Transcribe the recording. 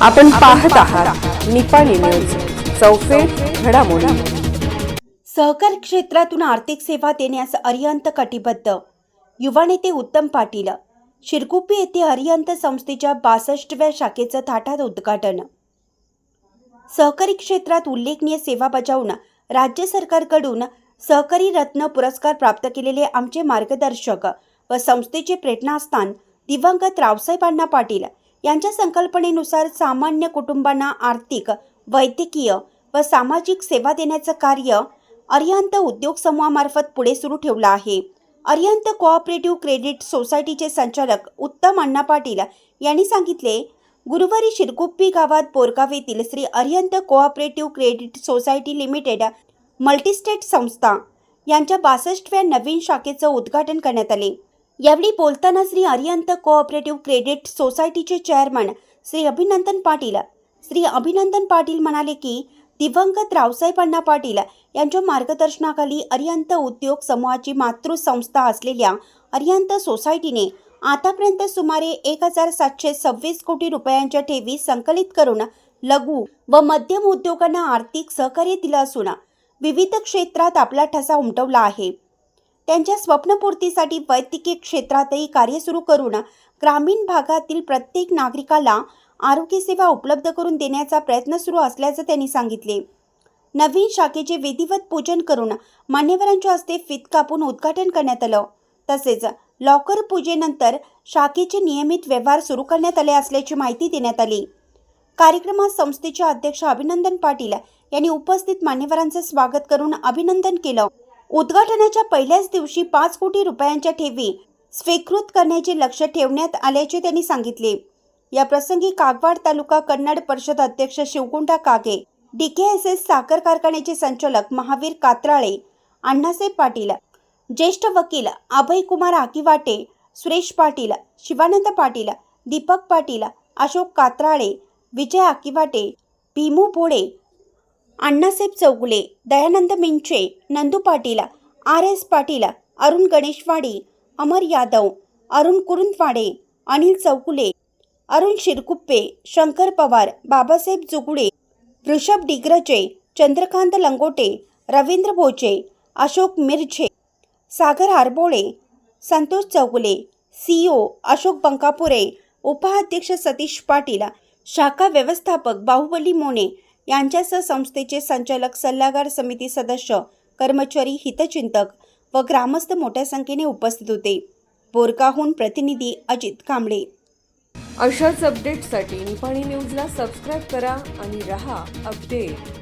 आपण पाहत आहात निपाणी न्यूज, चौफेर घडामोडी। सहकार क्षेत्रातून आर्थिक सेवा देण्यास अरिहंत कटिबद्ध युवा नेते उत्तम पाटील। शिरकुप्पी येथे अरिहंत संस्थेच्या 62व्या शाखेचं थाटात उद्घाटन। सहकारी क्षेत्रात उल्लेखनीय सेवा बजावून राज्य सरकारकडून सहकारी रत्न पुरस्कार प्राप्त केलेले आमचे मार्गदर्शक व संस्थेचे प्रेरणास्थान दिवंगत रावसाहेब अण्णा पाटील यांच्या संकल्पनेनुसार सामान्य कुटुंबांना आर्थिक, वैद्यकीय व सामाजिक सेवा देण्याचं कार्य अरिहंत उद्योग समूहामार्फत पुढे सुरू ठेवलं आहे। अरिहंत कोऑपरेटिव्ह क्रेडिट सोसायटीचे संचालक उत्तम अण्णा पाटील यांनी सांगितले, गुरुवारी शिरकुप्पी गावात बोरगाव येथील Shri Arihant cooperative credit society limited multi-state संस्था यांच्या 62व्या नवीन शाखेचं उद्घाटन करण्यात आले। यावेळी बोलताना श्री अरिहंत कोऑपरेटिव्ह क्रेडिट सोसायटीचे चेअरमन श्री अभिनंदन पाटील म्हणाले की दिवंगत रावसाहेब अण्णा पाटील यांच्या मार्गदर्शनाखाली अरिहंत उद्योग समूहाची मातृसंस्था असलेल्या अरिहंत सोसायटीने आतापर्यंत सुमारे 1726 कोटी रुपयांच्या ठेवी संकलित करून लघु व मध्यम उद्योगांना आर्थिक सहकार्य दिलं असून विविध क्षेत्रात आपला ठसा उमटवला आहे। त्यांच्या स्वप्नपूर्तीसाठी वैद्यकीय क्षेत्रातही कार्य सुरू करून ग्रामीण भागातील प्रत्येक नागरिकाला आरोग्य सेवा उपलब्ध करून देण्याचा प्रयत्न सुरू असल्याचं त्यांनी सांगितले। नवीन शाखेचे विधिवत पूजन करून मान्यवरांच्या हस्ते फीत कापून उद्घाटन करण्यात आलं। तसेच लॉकर पूजेनंतर शाखेचे नियमित व्यवहार सुरू करण्यात आले असल्याची माहिती देण्यात आली। कार्यक्रमात संस्थेचे अध्यक्ष अभिनंदन पाटील यांनी उपस्थित मान्यवरांचे स्वागत करून अभिनंदन केलं। उद्घाटनाच्या पहिल्याच दिवशी 5 कोटी रुपयांच्या ठेवी स्वीकृत करण्याचे लक्ष्य ठेवण्यात आल्याचे त्यांनी सांगितले। या प्रसंगी कागवाड तालुका कन्नड परिषद अध्यक्ष शिवकुंडा कागे, DKSS साखर कारखान्याचे संचालक महावीर कात्राळे, अण्णासाहेब पाटील, ज्येष्ठ वकील अभय कुमार आकिवाटे, सुरेश पाटील, शिवानंद पाटील, दीपक पाटील, अशोक कात्राळे, विजय आकिवाटे, भीमू भोळे, अण्णासाहेब चौगुले, दयानंद मिंचे, नंदू पाटील, RS पाटील, अरुण गणेशवाडी, अमर यादव, अरुण कुरुंदवाडे, अनिल चौगुले, अरुण शिरकुप्पे, शंकर पवार, बाबासाहेब जुगुडे, ऋषभ डिग्रजे, चंद्रकांत लंगोटे, रवींद्र भोचे, अशोक मिरझे, सागर आरबोळे, संतोष चौगुले, CEO अशोक बंकापुरे, उपाध्यक्ष सतीश पाटील, शाखा व्यवस्थापक बाहुबली मोने यांच्यासह संस्थेचे संचालक, सल्लागार समिती सदस्य, कर्मचारी, हितचिंतक व ग्रामस्थ मोठ्या संख्येने उपस्थित होते। बोरगावहून प्रतिनिधी अजित कांबळे। अशाच अपडेट्ससाठी निपाणी न्यूजला सबस्क्राईब करा आणि रहा अपडेट।